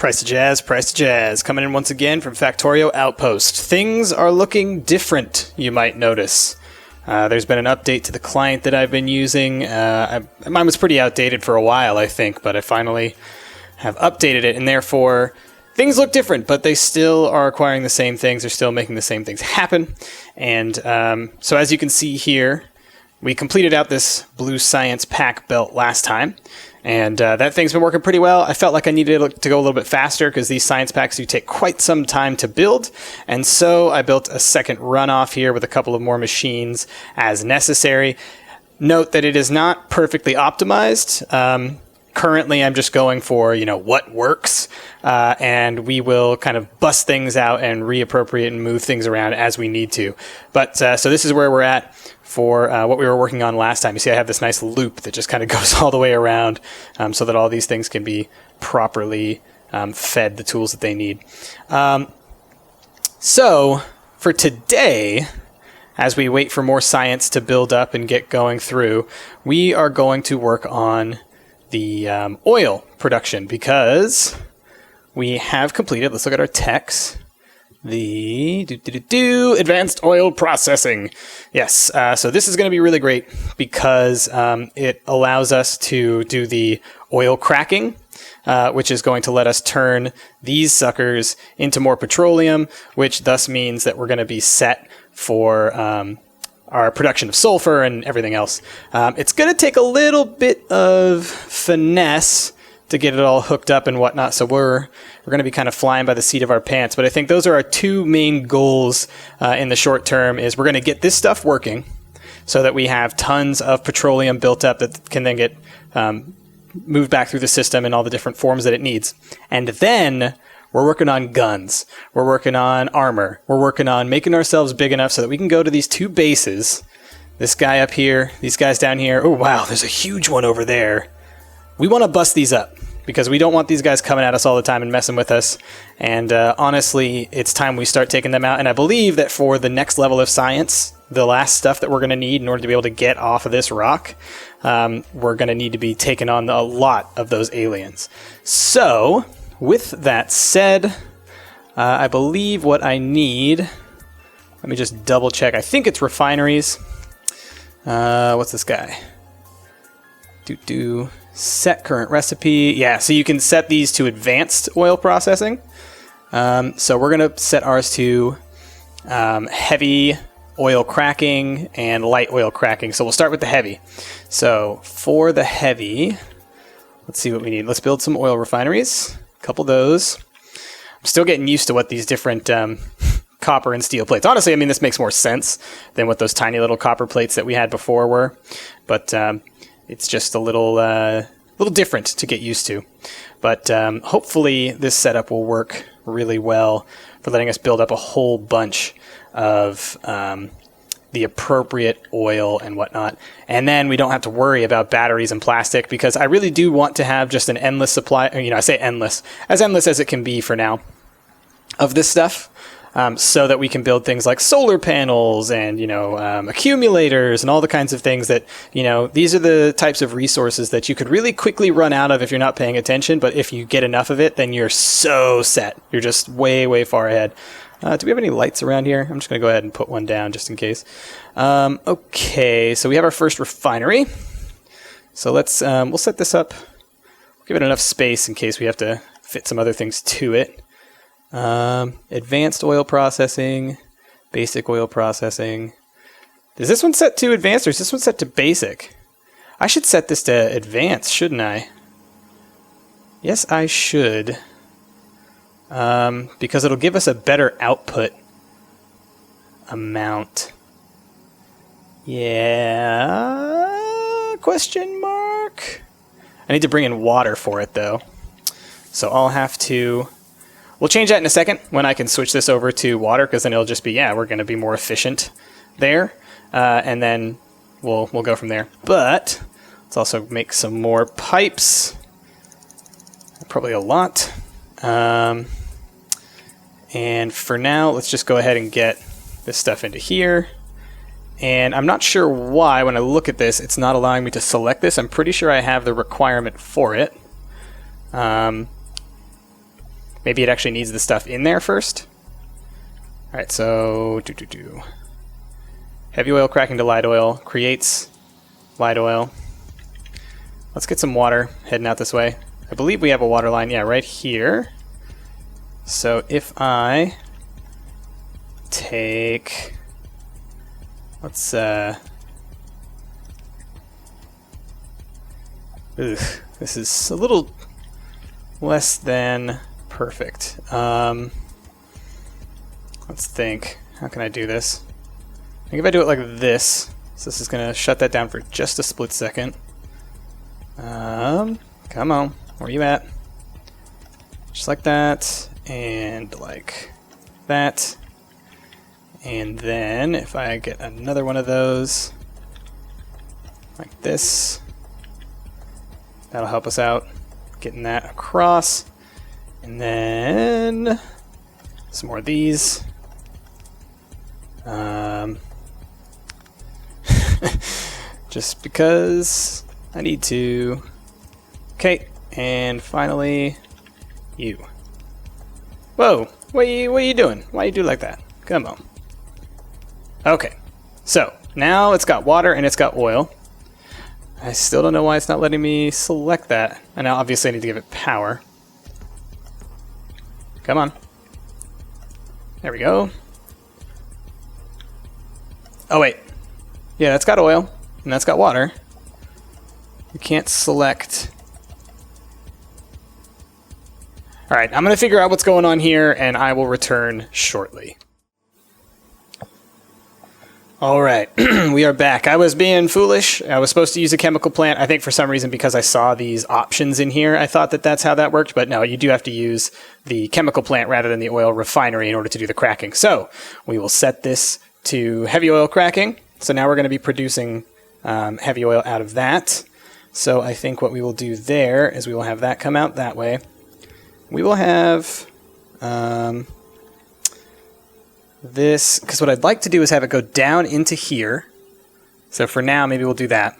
Price to Jazz, coming in once again from Factorio Outpost. Things are looking different, you might notice. There's been an update to the client that I've been using. Mine was pretty outdated for a while, I think, but I finally have updated it, and therefore things look different, but they still are acquiring the same things. They're still making the same things happen. And so as you can see here, we completed out this Blue Science pack belt last time, and that thing's been working pretty well. I felt like I needed to go a little bit faster because these science packs do take quite some time to build, and so I built a second runoff here with a couple of more machines as necessary. Note that it is not perfectly optimized. Currently, I'm just going for, what works, and we will kind of bust things out and reappropriate and move things around as we need to. But so this is where we're at for what we were working on last time. You see I have this nice loop that just kind of goes all the way around so that all these things can be properly fed the tools that they need. So for today, as we wait for more science to build up and get going through, we are going to work on the oil production because we have completed, let's look at our techs, the advanced oil processing. Yes, so this is going to be really great because it allows us to do the oil cracking, which is going to let us turn these suckers into more petroleum, which thus means that we're going to be set for our production of sulfur and everything else. It's going to take a little bit of finesse to get it all hooked up and whatnot, so we're going to be kind of flying by the seat of our pants. But I think those are our two main goals in the short term. Is we're going to get this stuff working so that we have tons of petroleum built up that can then get moved back through the system in all the different forms that it needs. And then we're working on guns. We're working on armor. We're working on making ourselves big enough so that we can go to these two bases. This guy up here, these guys down here. Oh, wow, there's a huge one over there. We want to bust these up because we don't want these guys coming at us all the time and messing with us. And honestly, it's time we start taking them out. And I believe that for the next level of science, the last stuff that we're going to need in order to be able to get off of this rock, we're going to need to be taking on a lot of those aliens. So with that said, I believe what I need, let me just double check. I think it's refineries. What's this guy? Set current recipe. Yeah, so you can set these to advanced oil processing. So we're going to set ours to heavy oil cracking and light oil cracking. So we'll start with the heavy. So for the heavy, let's see what we need. Let's build some oil refineries. Couple of those. I'm still getting used to what these different copper and steel plates. Honestly, I mean, this makes more sense than what those tiny little copper plates that we had before were. But it's just a little different to get used to. But hopefully this setup will work really well for letting us build up a whole bunch of the appropriate oil and whatnot. And then we don't have to worry about batteries and plastic because I really do want to have just an endless supply. I say endless as it can be for now of this stuff. So that we can build things like solar panels and, accumulators and all the kinds of things that, these are the types of resources that you could really quickly run out of if you're not paying attention. But if you get enough of it, then you're so set. You're just way, way far ahead. Do we have any lights around here? I'm just going to go ahead and put one down just in case. Okay, so we have our first refinery. So let's we'll set this up. Give it enough space in case we have to fit some other things to it. Advanced oil processing, basic oil processing. Is this one set to advanced or is this one set to basic? I should set this to advanced, shouldn't I? Yes, I should. Because it'll give us a better output amount. Yeah? Question mark? I need to bring in water for it though. So I'll have to... We'll change that in a second when I can switch this over to water, because then it'll just be, we're going to be more efficient there. And then we'll go from there. But let's also make some more pipes. Probably a lot. And for now, let's just go ahead and get this stuff into here. And I'm not sure why, when I look at this, it's not allowing me to select this. I'm pretty sure I have the requirement for it. Maybe it actually needs the stuff in there first. All right, so heavy oil cracking to light oil creates light oil. Let's get some water heading out this way. I believe we have a water line, yeah, right here. So if I take, let's this is a little less than perfect. Let's think. How can I do this? I think if I do it like this, so this is going to shut that down for just a split second. Come on, where are you at? Just like that, and like that. And then if I get another one of those, like this, that'll help us out getting that across. And then some more of these. Just because I need to. Okay, and finally, you. Whoa, what are you doing? Why you do like that? Come on. Okay, so now it's got water and it's got oil. I still don't know why it's not letting me select that. And now obviously I need to give it power. Come on. There we go. Oh wait. Yeah, that's got oil and that's got water. We can't select. All right, I'm going to figure out what's going on here and I will return shortly. All right, we are back. I was being foolish. I was supposed to use a chemical plant. I think for some reason because I saw these options in here, I thought that that's how that worked. But no, you do have to use the chemical plant rather than the oil refinery in order to do the cracking. So we will set this to heavy oil cracking. So now we're going to be producing heavy oil out of that. So I think what we will do there is we will have that come out that way. We will have this, because what I'd like to do is have it go down into here. So for now, maybe we'll do that.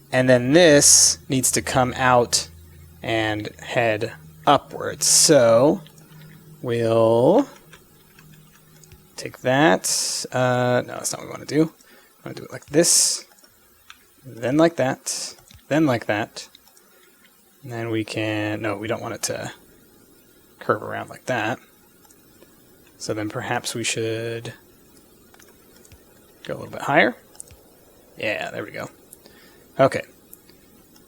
And then this needs to come out and head upwards. So we'll take that. No, that's not what we want to do. I want to do it like this, then like that, then like that. And then we can, no, we don't want it to curve around like that. So then perhaps we should go a little bit higher. Yeah, there we go. Okay.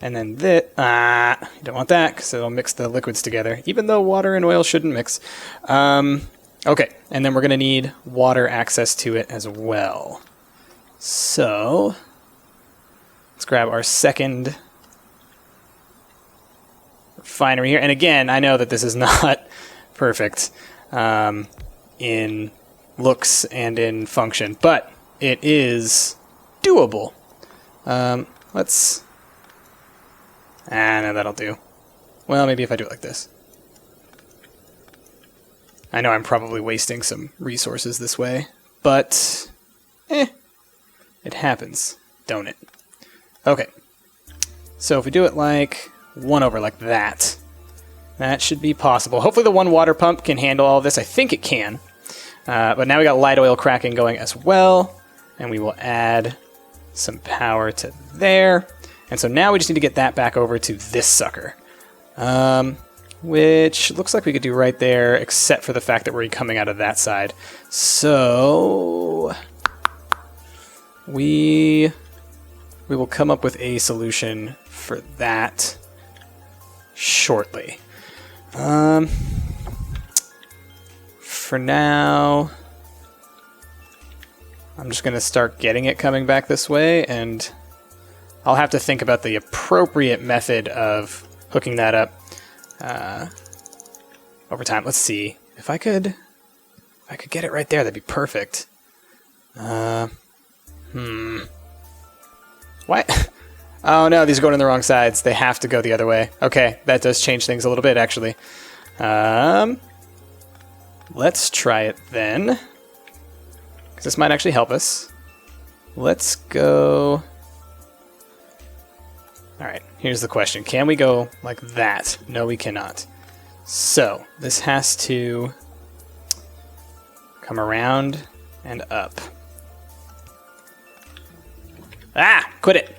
And then this, you don't want that because it'll mix the liquids together, even though water and oil shouldn't mix. Okay, and then we're going to need water access to it as well. So let's grab our second refinery here. And again, I know that this is not perfect in looks and in function, but it is doable. Let's... no, that'll do. Well, maybe if I do it like this. I know I'm probably wasting some resources this way, but it happens, don't it? Okay, so if we do it like 1 over like that, that should be possible. Hopefully the one water pump can handle all this. I think it can. But now we got light oil cracking going as well, and we will add some power to there. And so now we just need to get that back over to this sucker. Which looks like we could do right there, except for the fact that we're coming out of that side. So we will come up with a solution for that shortly. For now, I'm just going to start getting it coming back this way, and I'll have to think about the appropriate method of hooking that up over time. Let's see. If I could get it right there, that'd be perfect. What? Oh no, these are going in the wrong sides. They have to go the other way. Okay, that does change things a little bit, actually. Let's try it then, because this might actually help us. Let's go... Alright, here's the question. Can we go like that? No, we cannot. So this has to come around and up. Ah, quit it.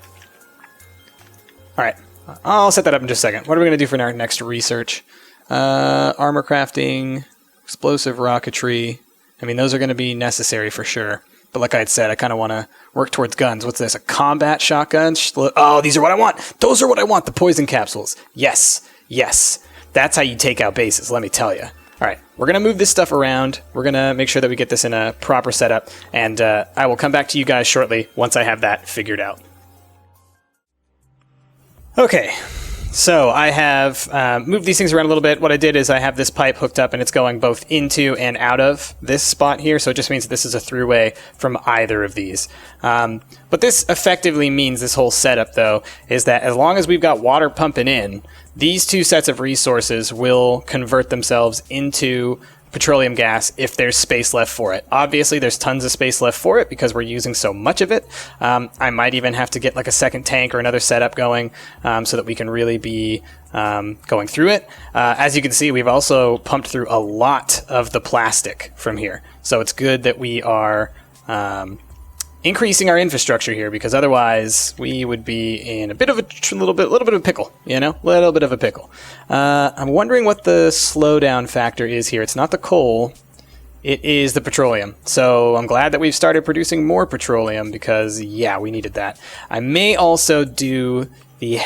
All right, I'll set that up in just a second. What are we going to do for our next research? Armor crafting, explosive rocketry. I mean, those are going to be necessary for sure. But like I had said, I kind of want to work towards guns. What's this? A combat shotgun? Oh, these are what I want. Those are what I want. The poison capsules. Yes. Yes. That's how you take out bases, let me tell you. All right, we're going to move this stuff around. We're going to make sure that we get this in a proper setup. And I will come back to you guys shortly once I have that figured out. Okay. So I have moved these things around a little bit. What I did is I have this pipe hooked up and it's going both into and out of this spot here. So it just means that this is a throughway from either of these. But this effectively means, this whole setup though, is that as long as we've got water pumping in, these two sets of resources will convert themselves into petroleum gas if there's space left for it. Obviously, there's tons of space left for it because we're using so much of it. I might even have to get like a second tank or another setup going so that we can really be going through it. As you can see, we've also pumped through a lot of the plastic from here. So it's good that we are increasing our infrastructure here, because otherwise we would be in a bit of a little bit of a pickle, you know, little bit of a pickle. I'm wondering what the slowdown factor is here. It's not the coal, it is the petroleum. So I'm glad that we've started producing more petroleum because, yeah, we needed that. I may also do the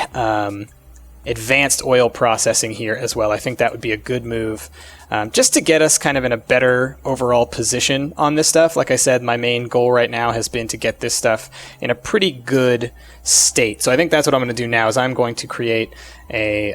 advanced oil processing here as well. I think that would be a good move, just to get us kind of in a better overall position on this stuff. Like I said, my main goal right now has been to get this stuff in a pretty good state. So I think that's what I'm going to do now, is I'm going to create a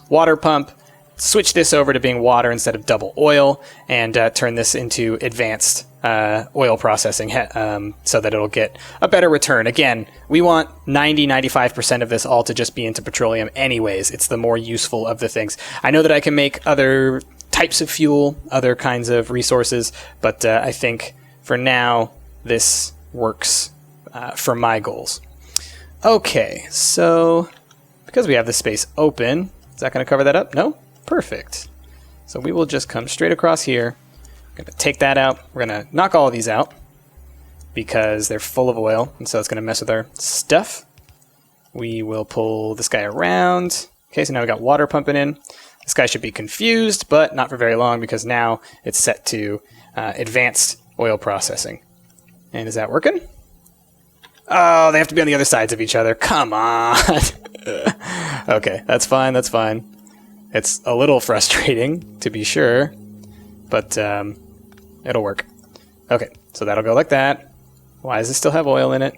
water pump, switch this over to being water instead of double oil, and turn this into advanced oil processing so that it'll get a better return. Again, we want 90-95% of this all to just be into petroleum anyways. It's the more useful of the things. I know that I can make other types of fuel, other kinds of resources, but I think for now this works for my goals. Okay, so because we have this space open, is that going to cover that up? No? Perfect. So we will just come straight across here. We're going to take that out. We're going to knock all of these out because they're full of oil, and so it's going to mess with our stuff. We will pull this guy around. Okay, so now we've got water pumping in. This guy should be confused, but not for very long, because now it's set to advanced oil processing. And is that working? Oh, they have to be on the other sides of each other. Come on. Okay, that's fine, that's fine. It's a little frustrating, to be sure, but it'll work. Okay, so that'll go like that. Why does it still have oil in it?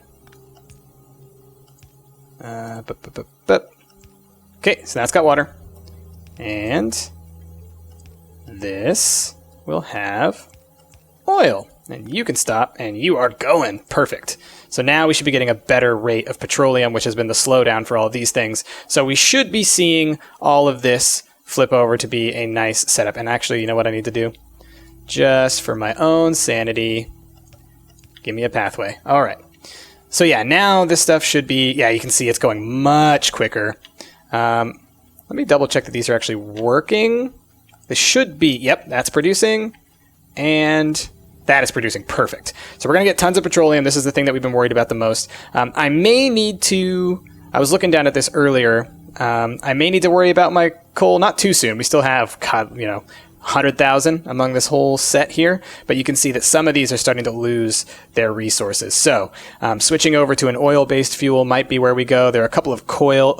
Okay, so now it's got water. And this will have oil. And you can stop, and you are going. Perfect. So now we should be getting a better rate of petroleum, which has been the slowdown for all of these things. So we should be seeing all of this flip over to be a nice setup. And actually, you know what I need to do? Just for my own sanity, give me a pathway. All right. So yeah, now this stuff should be, yeah, you can see it's going much quicker. Let me double check that these are actually working. They should be, yep, that's producing. And that is producing. Perfect. So we're going to get tons of petroleum. This is the thing that we've been worried about the most. I may need to, I was looking down at this earlier. I may need to worry about my coal, not too soon. We still have, 100,000 among this whole set here, but you can see that some of these are starting to lose their resources. So switching over to an oil-based fuel might be where we go. There are a couple of coal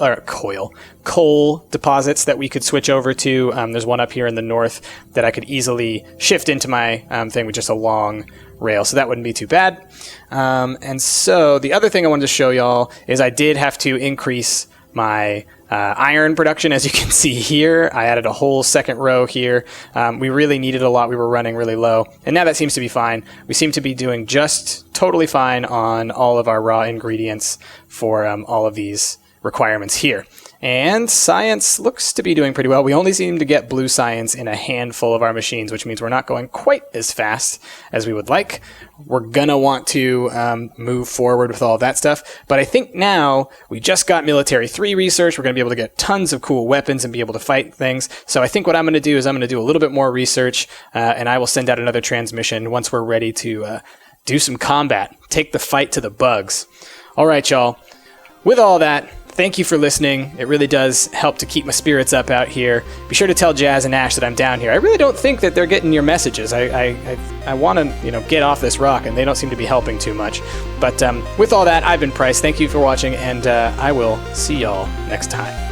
deposits that we could switch over to. There's one up here in the north that I could easily shift into my thing with just a long rail, so that wouldn't be too bad. And so the other thing I wanted to show y'all is I did have to increase my iron production. As you can see here, I added a whole second row here. We really needed a lot. We were running really low, and now that seems to be fine. We seem to be doing just totally fine on all of our raw ingredients for all of these requirements here. And science looks to be doing pretty well. We only seem to get blue science in a handful of our machines, which means we're not going quite as fast as we would like. We're going to want to move forward with all of that stuff. But I think now we just got military 3 research. We're going to be able to get tons of cool weapons and be able to fight things. So I think what I'm going to do is I'm going to do a little bit more research, and I will send out another transmission once we're ready to do some combat, take the fight to the bugs. All right, y'all. With all that, thank you for listening. It really does help to keep my spirits up out here. Be sure to tell Jazz and Ash that I'm down here. I really don't think that they're getting your messages. I want to, get off this rock, and they don't seem to be helping too much. But with all that, I've been Price. Thank you for watching, and I will see y'all next time.